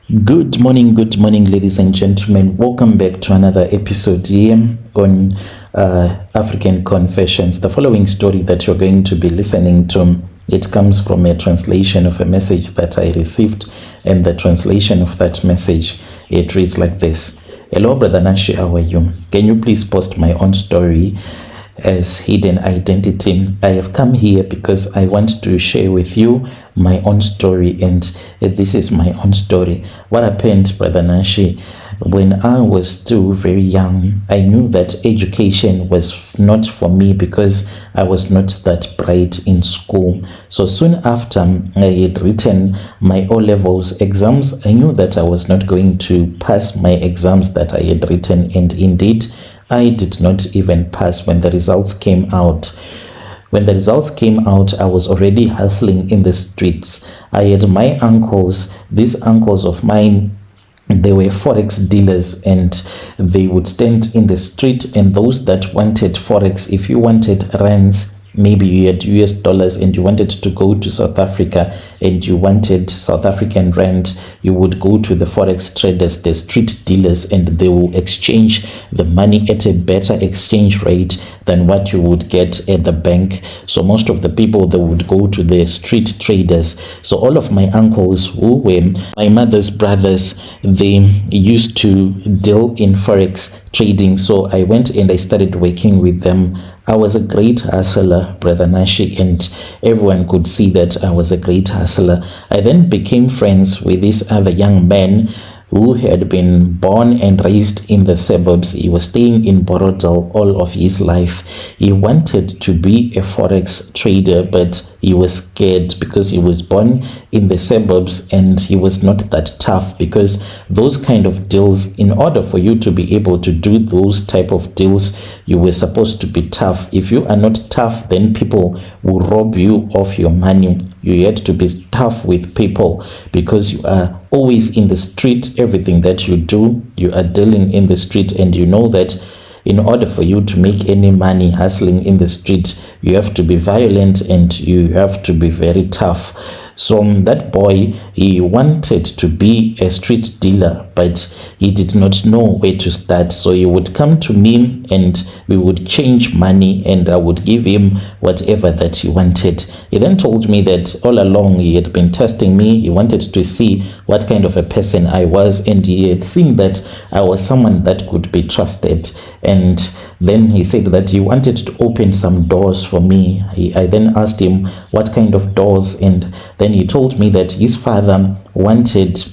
Good morning, ladies and gentlemen. Welcome back to another episode here on African Confessions. The following story that you're going to be listening to, it comes from a translation of a message that I received, and the translation of that message, it reads like this. Hello, Brother Nashi, how are you? Can you please post my own story as hidden identity? I have come here because I want to share with you my own story, and this is my own story. What happened, Brother Nashi? When I was still very young, I knew that education was not for me because I was not that bright in school. So soon after I had written my O-levels exams, I knew that I was not going to pass my exams that I had written, and indeed I did not even pass when the results came out. When the results came out, I was already hustling in the streets. I had my uncles, these uncles of mine, they were forex dealers, and they would stand in the street, and those that wanted forex, if you wanted rands, maybe you had US dollars and you wanted to go to South Africa and you wanted South African rand, you would go to the forex traders, the street dealers, and they will exchange the money at a better exchange rate than what you would get at the bank. So most of the people, they would go to the street traders. So all of my uncles, who were my mother's brothers, they used to deal in forex trading. So I went and I started working with them. I was a great hustler, Brother Nashi, and everyone could see that I was a great hustler. I then became friends with this other young man who had been born and raised in the suburbs. He was staying in Borodale all of his life. He wanted to be a forex trader, but he was scared because he was born in the suburbs and he was not that tough, because those kind of deals, in order for you to be able to do those type of deals, you were supposed to be tough. If you are not tough, then people will rob you of your money. You had to be tough with people because you are always in the street. Everything that you do, you are dealing in the street, and you know that in order for you to make any money hustling in the street, you have to be violent and you have to be very tough. So that boy, he wanted to be a street dealer, but he did not know where to start. So he would come to me and we would change money, and I would give him whatever that he wanted. He then told me that all along he had been testing me. He wanted to see what kind of a person I was, and he had seen that I was someone that could be trusted. And then he said that he wanted to open some doors for me. I then asked him what kind of doors, and then he told me that his father wanted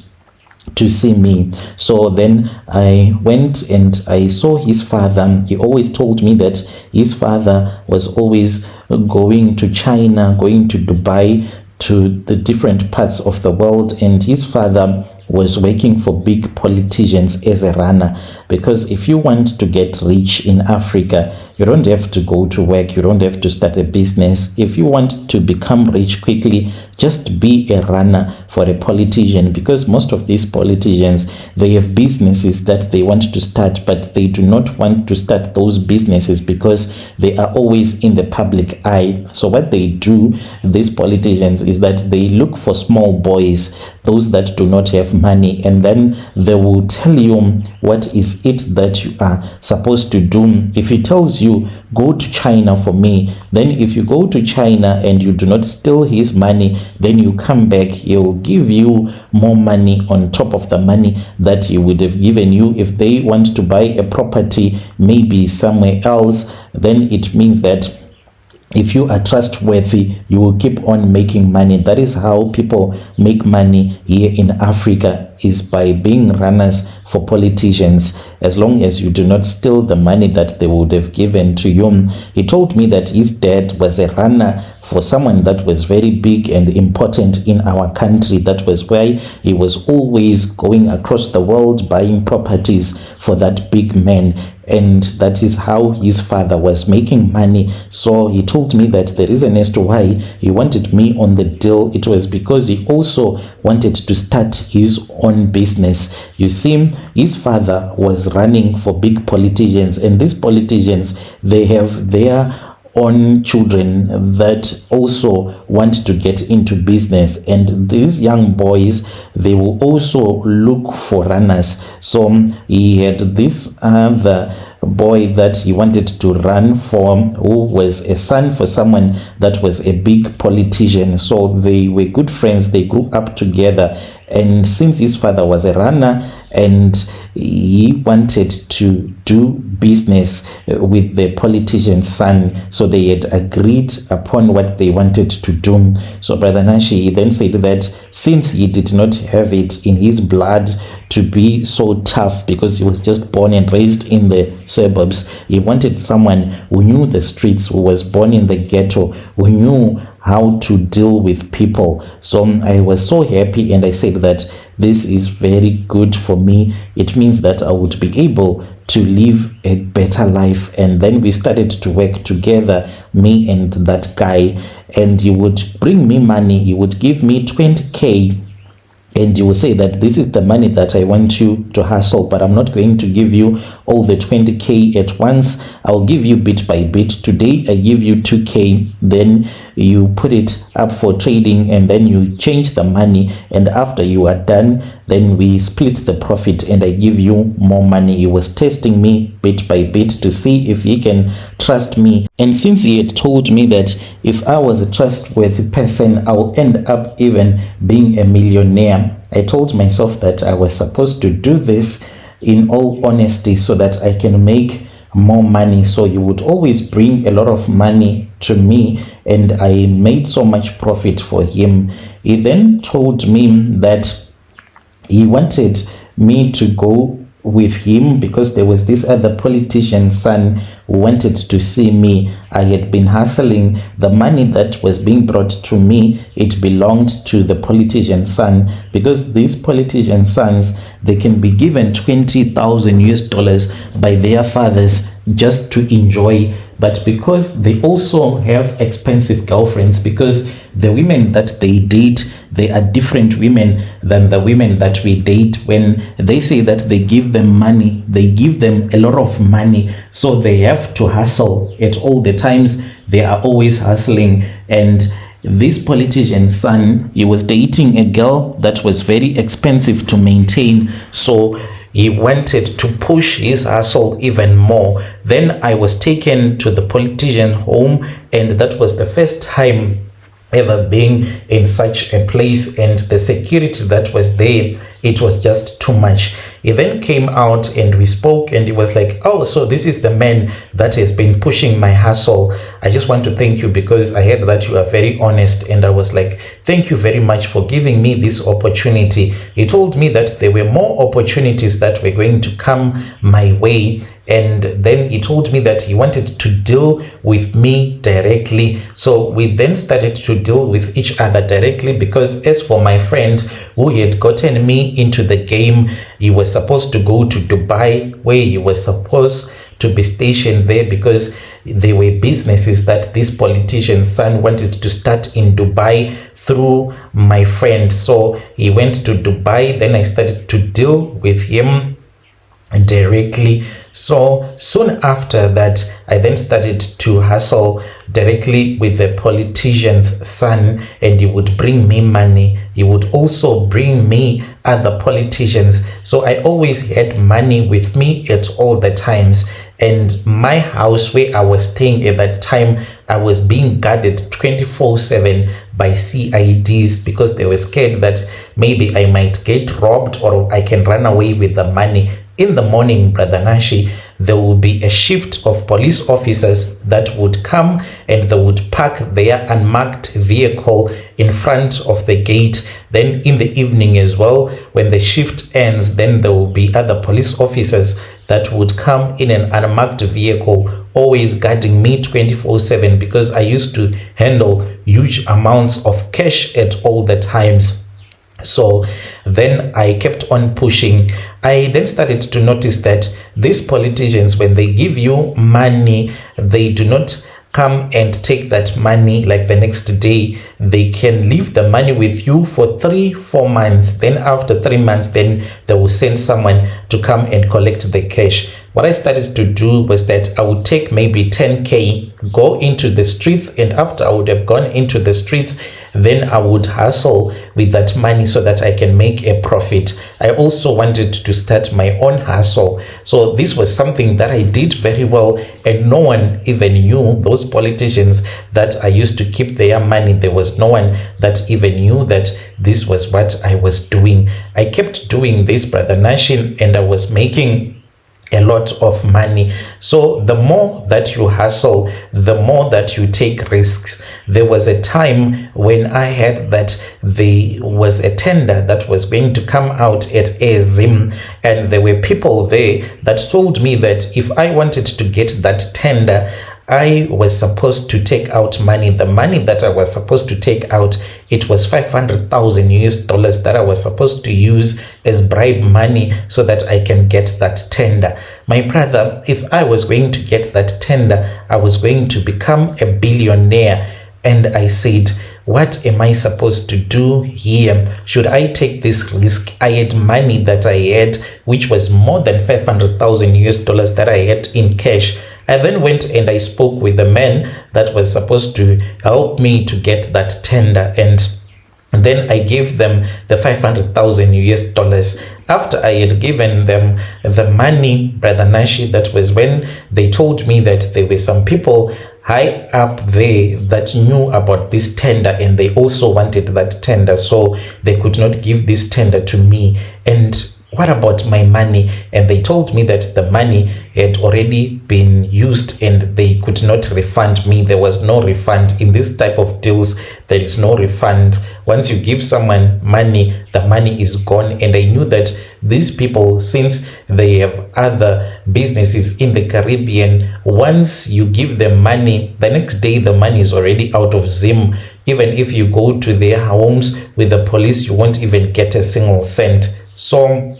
to see me. So then I went and I saw his father. He always told me that his father was always going to China, going to Dubai, to the different parts of the world, and his father was working for big politicians as a runner. Because if you want to get rich in Africa, you don't have to go to work, you don't have to start a business. If you want to become rich quickly, just be a runner for a politician, because most of these politicians, they have businesses that they want to start, but they do not want to start those businesses because they are always in the public eye. So what they do, these politicians, is that they look for small boys, those that do not have money, and then they will tell you what is it that you are supposed to do. If he tells you, go to China for me, then if you go to China and you do not steal his money, then you come back, he will give you more money on top of the money that he would have given you. If they want to buy a property maybe somewhere else, then it means that if you are trustworthy, you will keep on making money. That is how people make money here in Africa, is by being runners for politicians, as long as you do not steal the money that they would have given to you. He told me that his dad was a runner for someone that was very big and important in our country. That was why he was always going across the world buying properties for that big man. And that is how his father was making money. So he told me that the reason as to why he wanted me on the deal, it was because he also wanted to start his own business. You see, his father was running for big politicians, and these politicians, they have their own children that also want to get into business, and these young boys, they will also look for runners. So he had this other boy that he wanted to run for, who was a son for someone that was a big politician. So they were good friends, they grew up together, and since his father was a runner and he wanted to do business with the politician's son, so they had agreed upon what they wanted to do. So Brother Nashi, he then said that since he did not have it in his blood to be so tough, because he was just born and raised in the suburbs, he wanted someone who knew the streets, who was born in the ghetto, who knew how to deal with people. So I was so happy, and I said that this is very good for me. It means that I would be able to live a better life. And then we started to work together, me and that guy, and he would bring me money. He would give me 20K, and you will say that this is the money that I want you to hustle, but I'm not going to give you all the 20K at once. I'll give you bit by bit. Today I give you 2K, then you put it up for trading, and then you change the money, and after you are done, then we split the profit and I give you more money. He was testing me bit by bit to see if he can trust me. And since he had told me that if I was a trustworthy person, I'll end up even being a millionaire, I told myself that I was supposed to do this in all honesty so that I can make more money. So he would always bring a lot of money to me, and I made so much profit for him. He then told me that he wanted me to go with him because there was this other politician's son who wanted to see me. I had been hustling. The money that was being brought to me, it belonged to the politician's son, because these politician sons, they can be given $20,000 by their fathers just to enjoy. But because they also have expensive girlfriends, because the women that they date, they are different women than the women that we date. When they say that they give them money, they give them a lot of money, so they have to hustle at all the times. They are always hustling. And this politician's son, he was dating a girl that was very expensive to maintain, so he wanted to push his hustle even more. Then I was taken to the politician home, and that was the first time ever being in such a place, and the security that was there, it was just too much. He then came out and we spoke, and he was like, oh, so this is the man that has been pushing my hustle. I just want to thank you because I heard that you are very honest. And I was like, thank you very much for giving me this opportunity. He told me that there were more opportunities that were going to come my way. And then he told me that he wanted to deal with me directly. So we then started to deal with each other directly, because as for my friend who had gotten me into the game, he was supposed to go to Dubai, where he was supposed to be stationed there, because there were businesses that this politician's son wanted to start in Dubai through my friend. So he went to Dubai. Then I started to deal with him directly. So soon after that, I then started to hustle directly with the politician's son, and he would bring me money. He would also bring me other politicians. So I always had money with me at all the times. And my house where I was staying at that time, I was being guarded 24/7 by CIDs, because they were scared that maybe I might get robbed or I can run away with the money. In the morning, Brother Nashi, there will be a shift of police officers that would come, and they would park their unmarked vehicle in front of the gate. Then in the evening as well, when the shift ends, then there will be other police officers that would come in an unmarked vehicle, always guarding me 24/7, because I used to handle huge amounts of cash at all the times. So then I kept on pushing. I then started to notice that these politicians, when they give you money, they do not come and take that money like the next day. They can leave the money with you for 3-4 months. Then after 3 months, then they will send someone to come and collect the cash. what I started to do was that I would take maybe 10K, go into the streets, and after I would have gone into the streets, then I would hustle with that money so that I can make a profit. I also wanted to start my own hustle. So this was something that I did very well, and no one even knew. Those politicians that I used to keep their money, there was no one that even knew that this was what I was doing. I kept doing this, Brother Nashin, and I was making a lot of money. So the more that you hustle, the more that you take risks. There was a time when I heard that there was a tender that was going to come out at Ezim, and there were people there that told me that if I wanted to get that tender, I was supposed to take out money. The money that I was supposed to take out, it was 500,000 US dollars that I was supposed to use as bribe money so that I can get that tender. My brother, if I was going to get that tender, I was going to become a billionaire. And I said, what am I supposed to do here? Should I take this risk? I had money that I had, which was more than 500,000 US dollars that I had in cash. I then went and I spoke with the man that was supposed to help me to get that tender, and then I gave them the 500,000 US dollars. After I had given them the money, Brother Nashi, that was when they told me that there were some people high up there that knew about this tender, and they also wanted that tender, so they could not give this tender to me. And what about my money? And they told me that the money had already been used and they could not refund me. There was no refund. In this type of deals, there is no refund. Once you give someone money, the money is gone. And I knew that these people, since they have other businesses in the Caribbean, once you give them money, the next day the money is already out of Zim. Even if you go to their homes with the police, you won't even get a single cent. So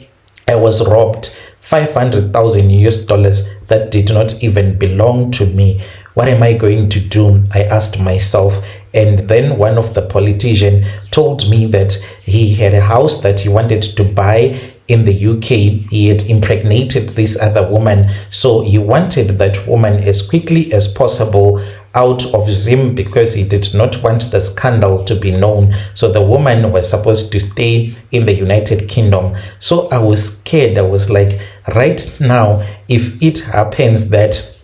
I was robbed 500,000 US dollars that did not even belong to me. What am I going to do? I asked myself. And then one of the politicians told me that he had a house that he wanted to buy in the UK. He had impregnated this other woman, so he wanted that woman as quickly as possible out of Zim because he did not want the scandal to be known. So the woman was supposed to stay in the United Kingdom. So I was scared. I was like, right now, if it happens that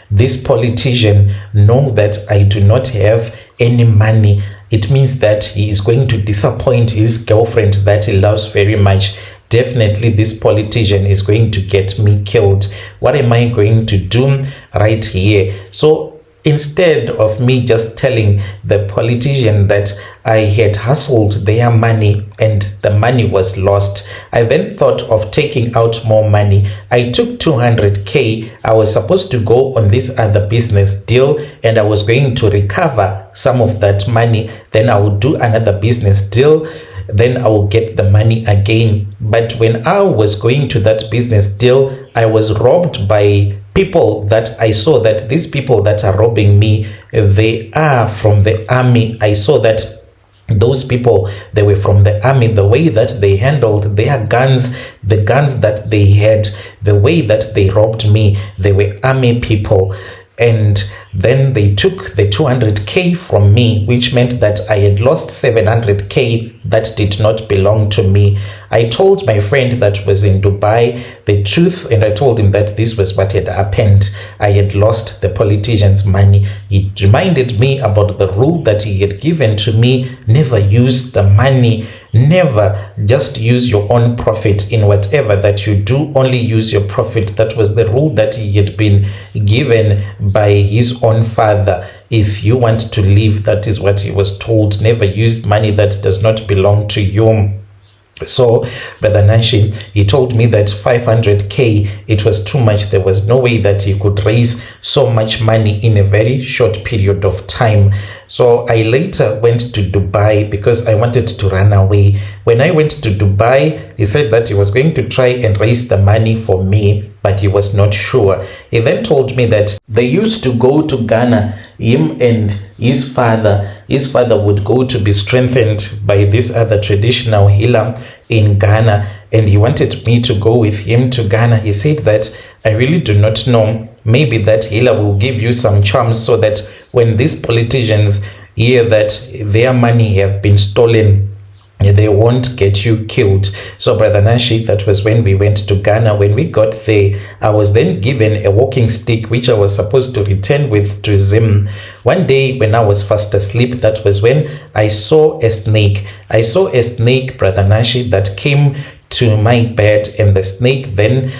this politician know that I do not have any money, it means that he is going to disappoint his girlfriend that he loves very much. Definitely this politician is going to get me killed. What am I going to do right here? So instead of me just telling the politician that I had hustled their money and the money was lost, I then thought of taking out more money. I took 200K. I was supposed to go on this other business deal and I was going to recover some of that money. Then I would do another business deal. Then I will get the money again. But when I was going to that business deal, I was robbed by people that I saw that these people that are robbing me, they are from the army. I saw that those people, they were from the army. The way that they handled their guns, the guns that they had, the way that they robbed me, they were army people. And then they took the 200K from me, which meant that I had lost 700K that did not belong to me. I told my friend that was in Dubai the truth, and I told him that this was what had happened. I had lost the politician's money. He reminded me about the rule that he had given to me: never use the money. Never just use your own profit in whatever that you do. Only use your profit. That was the rule that he had been given by his own father. If you want to live, that is what he was told. Never use money that does not belong to you. So Brother Nanshi, he told me that 500K, it was too much. There was no way that he could raise so much money in a very short period of time. So I later went to Dubai because I wanted to run away. When I went to Dubai, he said that he was going to try and raise the money for me, but he was not sure. He then told me that they used to go to Ghana, him and his father. His father would go to be strengthened by this other traditional healer in Ghana, and he wanted me to go with him to Ghana. He said that I really do not know. Maybe that healer will give you some charms so that when these politicians hear that their money have been stolen, they won't get you killed. So Brother Nashi, that was when we went to Ghana. When we got there, I was then given a walking stick which I was supposed to return with to Zim. One day when I was fast asleep, that was when I saw a snake. I saw a snake, Brother Nashi, that came to my bed, and the snake then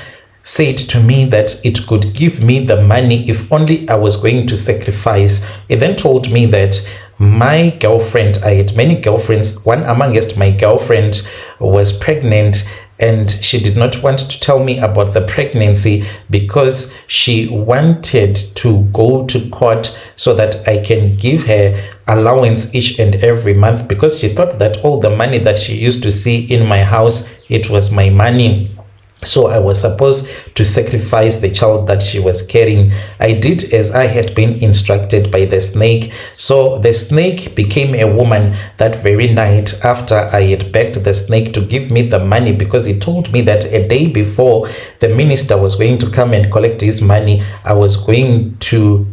said to me that it could give me the money if only I was going to sacrifice. It then told me that my girlfriend, I had many girlfriends, one amongst my girlfriend was pregnant, and she did not want to tell me about the pregnancy because she wanted to go to court so that I can give her allowance each and every month, because she thought that all the money that she used to see in my house, it was my money. So I was supposed to sacrifice the child that she was carrying. I did as I had been instructed by the snake. So the snake became a woman that very night after I had begged the snake to give me the money, because he told me that a day before the minister was going to come and collect his money, I was going to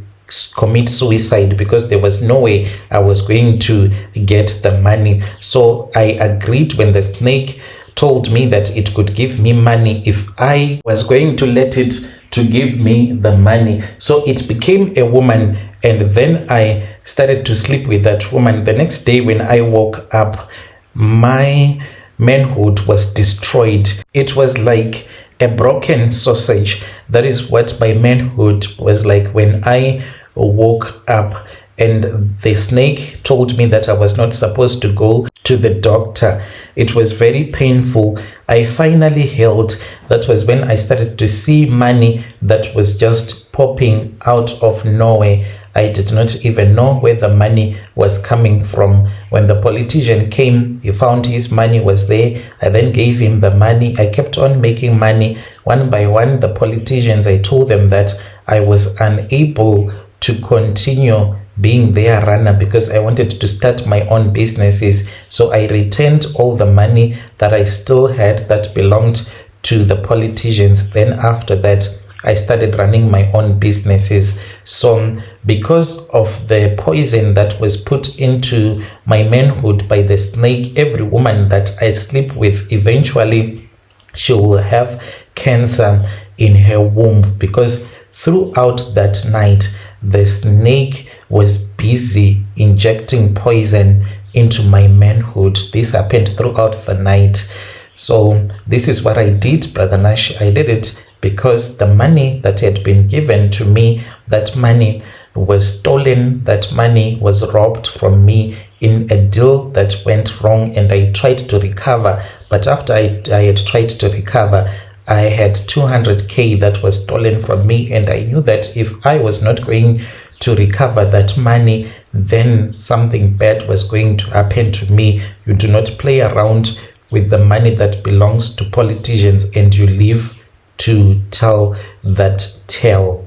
commit suicide because there was no way I was going to get the money. So I agreed when the snake told me that it could give me money if I was going to let it to give me the money. So it became a woman, and then I started to sleep with that woman. The next day when I woke up, my manhood was destroyed. It was like a broken sausage. That is what my manhood was like when I woke up. And the snake told me that I was not supposed to go to the doctor. It was very painful. I finally healed. That was when I started to see money that was just popping out of nowhere. I did not even know where the money was coming from. When the politician came, he found his money was there. I then gave him the money. I kept on making money. One by one, the politicians, I told them that I was unable to continue being their runner because I wanted to start my own businesses. So I returned all the money that I still had that belonged to the politicians. Then after that, I started running my own businesses. So because of the poison that was put into my manhood by the snake, every woman that I sleep with, eventually she will have cancer in her womb, because throughout that night, the snake was busy injecting poison into my manhood. This happened throughout the night. So this is what I did, Brother Nash. I did it because the money that had been given to me, that money was stolen, that money was robbed from me in a deal that went wrong, and I tried to recover. But after I had tried to recover, I had 200k that was stolen from me, and I knew that if I was not going to recover that money, then something bad was going to happen to me. You do not play around with the money that belongs to politicians, and you live to tell that tale.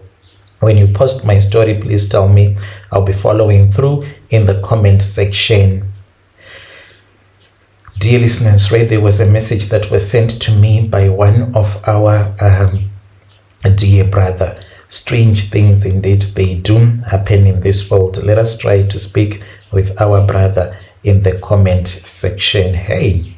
When you post my story, please tell me. I'll be following through in the comment section. Dear listeners, right, there was a message that was sent to me by one of our dear brother. Strange things indeed, they do happen in this world. Let us try to speak with our brother in the comment section. Hey.